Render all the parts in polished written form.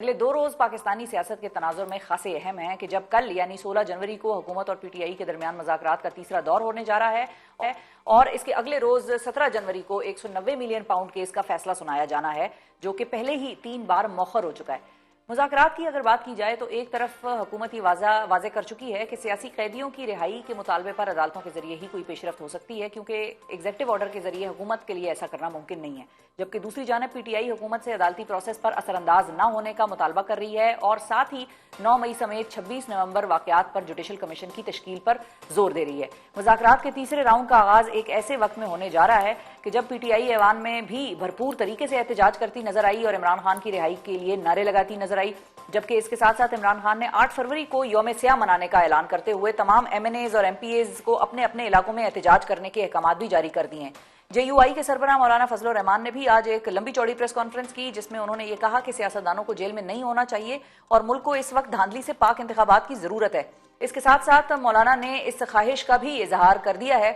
अगले 2 रोज पाकिस्तानी सियासत के तनाजुर में खासे अहम है कि जब कल यानी 16 जनवरी को हुकूमत और पीटीआई के दरमियान मुज़ाकरात का तीसरा दौर होने जा रहा है और इसके अगले रोज 17 जनवरी को 190 मिलियन पाउंड केस का फैसला सुनाया जाना है, जो कि पहले ही 3 बार मौखर हो चुका है। मुज़ाकरात की अगर बात की जाए तो एक तरफ हुकूमत ही वाज़े कर चुकी है कि सियासी कैदियों की रिहाई के मुतालबे पर अदालतों के जरिए ही कोई पेशरफ्त हो सकती है, क्योंकि एग्जेक्टिव ऑर्डर के जरिए हुकूमत के लिए ऐसा करना मुमकिन नहीं है। जबकि दूसरी जानब पीटीआई हुकूमत से अदालती प्रोसेस पर असरअंदाज न होने का मुतालबा कर रही है और साथ ही 9 मई समेत 26 नवंबर वाकयात पर जुडिशल कमीशन की तश्कील पर जोर दे रही है। मुज़ाकरात के तीसरे राउंड का आगाज एक ऐसे वक्त में होने जा रहा है कि जब पीटीआई ऐवान में भी भरपूर तरीके से एहतजाज करती नजर आई और इमरान खान की रिहाई के लिए नारे लगाती नजर आई। जबकि इसके साथ साथ इमरान खान ने 8 फरवरी को यौम स्याह मनाने का ऐलान करते हुए तमाम एमएनएज और एमपीएज को अपने अपने इलाकों में एहतजाज करने के अहकाम भी जारी कर दिए हैं। जेयूआई के सरबराह मौलाना फजलुर रहमान ने भी आज एक लंबी चौड़ी प्रेस कॉन्फ्रेंस की, जिसमें उन्होंने ये कहा कि सियासतदानों को जेल में नहीं होना चाहिए और मुल्क को इस वक्त धांधली से पाक इंतखाबात की जरूरत है। इसके साथ साथ मौलाना ने इस ख्वाहिश का भी इजहार कर दिया है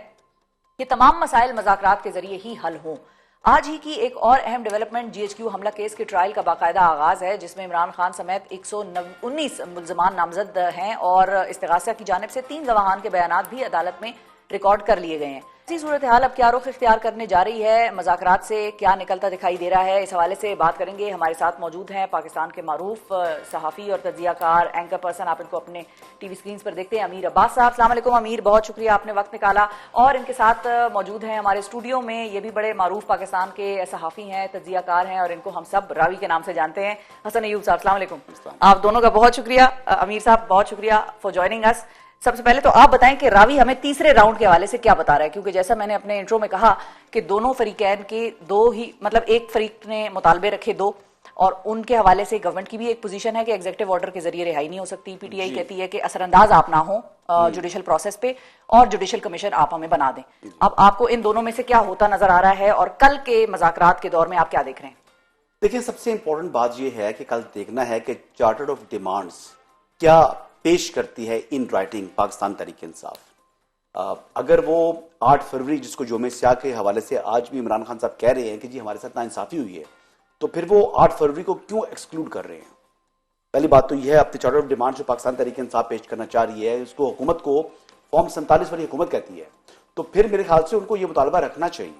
कि तमाम मसाइल मुज़ाकरात के जरिए ही हल हों। आज ही की एक और अहम डेवलपमेंट जीएचक्यू हमला केस के ट्रायल का बाकायदा आगाज है, जिसमें इमरान खान समेत 119 मुल्ज़मान नामजद हैं और इस्तिगासा की जानिब से 3 गवाहान के बयानात भी अदालत में रिकॉर्ड कर लिए गए हैं। इसी सूरत हाल अब क्या रुख इख्तियार करने जा रही है, मुज़ाकरात से क्या निकलता दिखाई दे रहा है, इस हवाले से बात करेंगे। हमारे साथ मौजूद हैं पाकिस्तान के मारूफ सहाफ़ी और तज्ज़ियाकार एंकर पर्सन, आप इनको अपने टीवी स्क्रीन पर देखते हैं, अमीर अब्बास साहब। अस्सलाम वालेकुम अमीर, बहुत शुक्रिया आपने वक्त निकाला। और इनके साथ मौजूद हैं हमारे स्टूडियो में, ये भी बड़े मारूफ पाकिस्तान के सहाफ़ी हैं, तज्ज़ियाकार हैं और इनको हम सब रावी के नाम से जानते हैं, हसन अयूब साहब। अस्सलाम वालेकुम। आप दोनों का बहुत शुक्रिया। अमीर साहब बहुत शुक्रिया फॉर ज्वाइनिंग अस। सबसे पहले तो आप बताएं कि रावी हमें तीसरे राउंड के हवाले से क्या बता रहा है, क्योंकि जैसा मैंने अपने इंट्रो में कहा कि दोनों फरीकैन के दो ही मतलब एक फरीक ने मुतालबे रखे दो, और उनके हवाले से गवर्नमेंट की भी एक पोजीशन है कि एग्जेक्टिव ऑर्डर के जरिए रिहाई नहीं हो सकती। पीटीआई कहती है कि असरअंदाज आप ना हो जुडिशल प्रोसेस पे और जुडिशल कमीशन आप हमें बना दें। अब आपको इन दोनों में से क्या होता नजर आ रहा है और कल के मुज़ाकरात के दौर में आप क्या देख रहे हैं? देखिए, सबसे इंपॉर्टेंट बात यह है कि कल देखना है कि चार्टर ऑफ डिमांड्स क्या पेश करती है इन राइटिंग पाकिस्तान तहरीक इंसाफ। अगर वो 8 फरवरी जिसको यौम स्याह के हवाले से आज भी इमरान खान साहब कह रहे हैं कि जी हमारे साथ नाइंसाफी हुई है, तो फिर वो 8 फरवरी को क्यों एक्सक्लूड कर रहे हैं? पहली बात तो यह है, अपने चार्टर ऑफ डिमांड जो पाकिस्तान तहरीक इंसाफ पेश करना चाह रही है, उसको हुकूमत को फॉर्म 47 वाली हुकूमत कहती है, तो फिर मेरे ख्याल से उनको ये मुतालबा रखना चाहिए।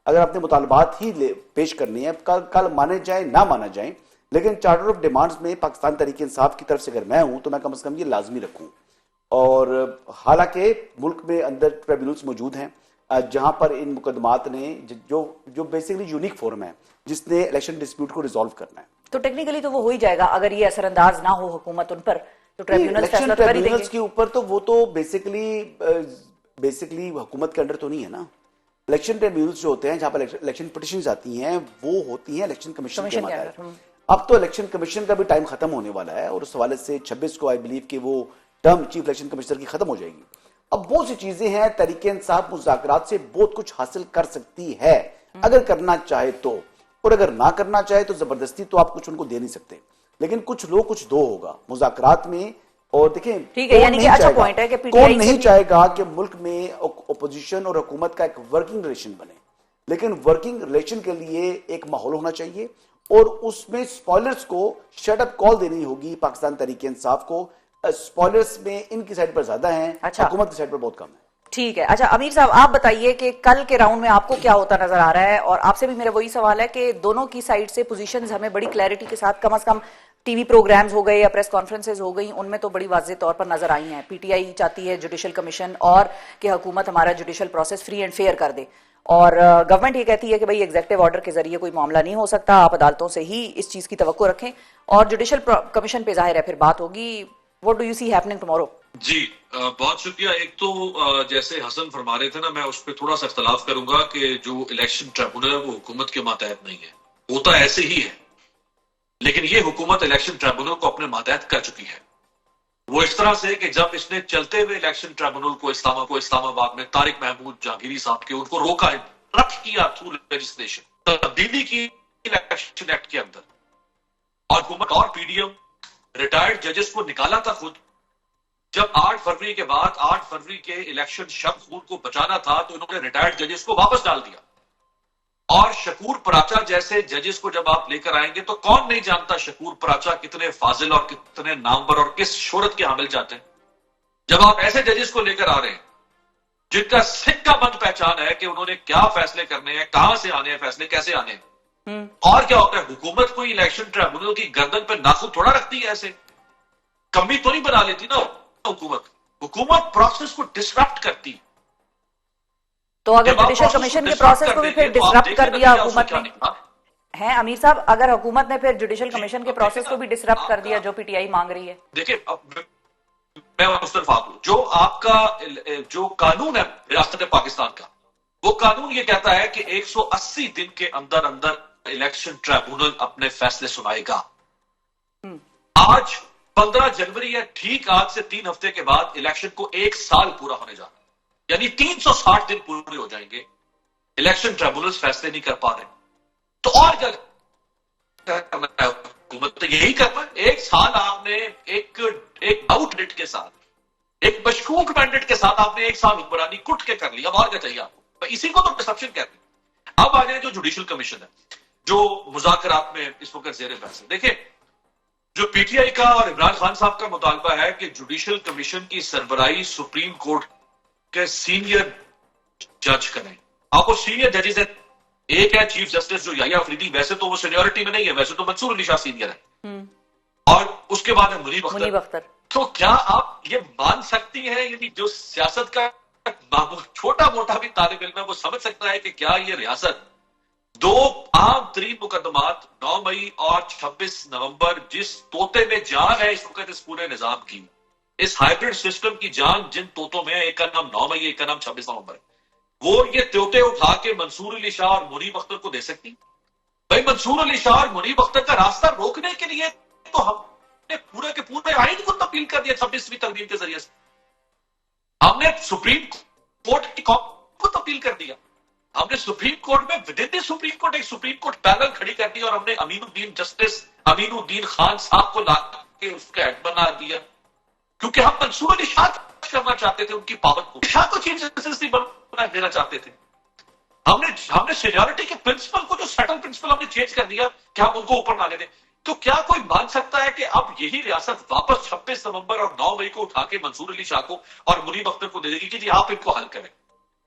अगर अपने मुतालबात ही पेश करनी है, कल माने जाए ना माना जाए, लेकिन चार्टर ऑफ डिमांड्स में पाकिस्तान तहरीक इंसाफ की तरफ से अगर मैं हूं तो मैं कम से कम ये लाजमी रखूं। और हालांकि मुल्क में अंदर ट्रिब्यूनल्स मौजूद हैं जहां पर इन मुकदमात ने जो बेसिकली यूनिक फोरम है जिसने इलेक्शन डिस्प्यूट को रिजॉल्व करना है, तो टेक्निकली तो वो हो ही जाएगा अगर ये असरअंदाज ना हो हुकूमत उन पर, तो ट्रिब्यूनल्स के ऊपर तो वो तो बेसिकली हुकूमत के अंडर तो नहीं है ना। इलेक्शन ट्रिब्यूनल्स जो होते हैं जहां पर इलेक्शन पिटिशंस आती हैं वो होती हैं इलेक्शन कमीशन के अंदर। अब तो इलेक्शन कमीशन का भी टाइम खत्म होने वाला है और उस हवाले से 26 को आई बिलीव कि वो टर्म चीफ इलेक्शन कमिश्नर की खत्म हो जाएगी। अब बहुत सी चीजें हैं, तहरीक इंसाफ मुज़ाकरात से बहुत कुछ हासिल कर सकती है अगर करना चाहे तो, और अगर ना करना चाहे तो जबरदस्ती तो आप कुछ उनको दे नहीं सकते। लेकिन कुछ लो कुछ दो होगा मुज़ाकरात में। और देखें, ठीक है, यानी कि अच्छा पॉइंट है कि कौन नहीं चाहेगा कि मुल्क में अपोजिशन और हुकूमत का एक वर्किंग रिलेशन बने, लेकिन वर्किंग रिलेशन के लिए एक माहौल होना चाहिए और उसमें स्पॉयलर्स को शट अप कॉल देनी होगी पाकिस्तान तहरीक इंसाफ को। स्पॉयलर्स में इनकी साइड पर ज्यादा हैं, अच्छा, हुकूमत की साइड पर बहुत कम है। ठीक है। अच्छा अमीर साहब आप बताइए कि कल के राउंड में आपको क्या होता नजर आ रहा है, और आपसे भी मेरा वही सवाल है कि दोनों की साइड से पोजीशंस हमें बड़ी क्लैरिटी के साथ कम से कम टीवी प्रोग्राम्स हो गए या प्रेस कॉन्फ्रेंसेज हो गई, उनमें तो बड़ी वाज़ेह तौर पर नजर आई हैं। पीटीआई चाहती है जुडिशल कमीशन और कि हुकूमत हमारा judicial process free and fair कर दे, और गवर्नमेंट ये कहती है कि भाई एग्जेक्टिव ऑर्डर के जरिए कोई मामला नहीं हो सकता, आप अदालतों से ही इस चीज की तवक्को रखें और जुडिशल कमीशन पे जाहिर है फिर बात होगी। What do you see happening tomorrow? जी बहुत शुक्रिया। एक तो जैसे हसन फरमा रहे थे ना, मैं उस पर थोड़ा सा इख्तलाफ करूंगा कि जो इलेक्शन ट्रिब्यूनल है वो हुकूमत के मातहत नहीं है, होता ऐसे ही है, लेकिन ये हुकूमत इलेक्शन ट्रिब्यूनल को अपने मातहत कर चुकी है। वो इस तरह से कि जब इसने चलते हुए इलेक्शन ट्रिब्यूनल को इस्लामाबाद में तारिक महमूद जहांगीरी साहब के उनको रोका, रद्द किया थ्रू लेजिस्लेशन, तब्दीली की इलेक्शन एक्ट के अंदर, और हुकूमत और पीडीएम रिटायर्ड जजेस को निकाला था खुद। जब 8 फरवरी के बाद 8 फरवरी के इलेक्शन शब खून को बचाना था तो इन्होंने रिटायर्ड जजेस को वापस डाल दिया। और शकूर पराचा जैसे जजेस को जब आप लेकर आएंगे तो कौन नहीं जानता शकूर पराचा कितने फाजिल और कितने नामवर और किस शोहरत के हामिल जाते हैं। जब आप ऐसे जजेस को लेकर आ रहे हैं जिनका सिक्का बंद पहचान है कि उन्होंने क्या फैसले करने हैं, कहां से आने हैं फैसले, कैसे आने हैं, और क्या होता है, हुकूमत कोई इलेक्शन ट्रिब्यूनल की गर्दन पर नाखून थोड़ा रखती है, ऐसे कमी तो नहीं बना लेती ना हुकूमत प्रोसेस को डिसरप्ट करती। तो अगर जुडिशियल कमीशन के प्रोसेस को भी फिर डिसरप्ट कर दिया हुकूमत ने, है अमीर साहब, अगर हुकूमत ने फिर जुडिशियल कमीशन के प्रोसेस को भी डिसरप्ट कर दिया जो पीटीआई मांग रही है। देखिए मैं उस तरफ आप जो आपका जो कानून है रियासत पाकिस्तान का, वो कानून ये कहता है कि 180 दिन के अंदर अंदर इलेक्शन ट्रिब्यूनल अपने फैसले सुनाएगा। आज 15 जनवरी है, ठीक आज से 3 हफ्ते के बाद इलेक्शन को 1 साल पूरा होने जा रहा है, यानी 360 दिन पूरे हो जाएंगे, इलेक्शन ट्रिब्यूनल फैसले नहीं कर पा रहे, तो और क्या करना है हुकूमत, तो यही करना है। 1 साल आपने एक डाउट रेट के साथ, एक मशकूक मैंडेट के साथ आपने 1 साल हुक्मरानी कुट के कर ली, अब और क्या चाहिए आपको, इसी को तो डिसरप्शन कहते हैं। अब आ जाए जो जुडिशियल कमीशन है, जो मुज़ाकरात में इस वक्त जेर बहस है। देखिए जो पीटीआई का और इमरान खान साहब का मुतालबा है कि जुडिशियल कमीशन की सरबराही सुप्रीम कोर्ट के सीनियर जज करें। आपको सीनियर जजेस है, एक है चीफ जस्टिस जो याहिया अफरीदी, वैसे तो वो सीनियरिटी में नहीं है, वैसे तो मंसूर अली शाह सीनियर है, और उसके बाद है मुनीब अख्तर। तो क्या आप ये मान सकती हैं, यानी जो सियासत का छोटा मोटा भी तालिब इल्म है वो समझ सकता है कि क्या ये रियासत 2 आम तरीन मुकदमात 9 मई और 26 नवंबर, जिस तोते में जान है इस वक्त इस पूरे निजाम की, इस हाइब्रिड सिस्टम की जान जिन तोतों में है, एक का नाम 9 मई, एक का नाम 26 नवंबर है, वो ये तोते उठा के मंसूर अली शाह और मुनीब अख्तर को दे सकती? भाई मंसूर अली शाह और मुनीब अख्तर का रास्ता रोकने के लिए तो हमने पूरे के पूरे आइन को तब्दील कर दिया 26वीं तरमीम के जरिए से। हमने सुप्रीम कोर्ट की को तब्दील कर दिया, हमने सुप्रीम कोर्ट में विद इन सुप्रीम कोर्ट एक सुप्रीम कोर्ट पैनल खड़ी कर दी, और हमने अमीनुद्दीन जस्टिस अमीनुद्दीन खान साहब को लाके उसका हेड बना दिया, क्योंकि हम मंसूर अली शाह करना चाहते थे, उनकी पावर को शाह को चीफ जस्टिस बना देना चाहते थे। हमने सीनियरिटी के प्रिंसिपल को, जो सेटल प्रिंसिपल, हमने चेंज कर दिया कि हम उनको ऊपर ना ले दें। तो क्या कोई मान सकता है कि अब यही रियासत वापस 26 नवंबर और 9 मई को उठा के मंसूर अली शाह को और मुनीब अख्तर को दे देगी कि जी आप इनको हल करें?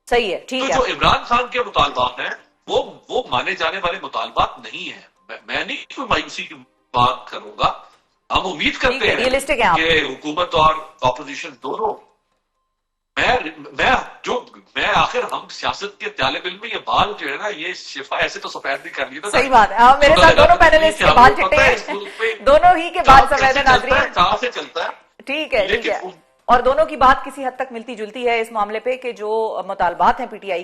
सही है, ठीक है। तो जो इमरान खान के मुतालबात हैं वो माने जाने वाले मुतालबात नहीं है। मैं नहीं कोई मायूसी की बात करूंगा, हम उम्मीद करते हैं कि हुकूमत और ऑपोजिशन दोनों, मैं आखिर हम सियासत के तालिब इल्म में ये बाल जो है ना, ये शिफा ऐसे तो सफेद भी कर लिया। सही बात है, मेरे साथ दोनों पैनलिस्ट के बाल चिट्टे हैं, दोनों ही के बाल सफेद है नाज़रीन, कहां से चलता है, ठीक है, ठीक है। और दोनों की बात किसी हद तक मिलती जुलती है इस मामले पे कि जो मुतालबात हैं पीटीआई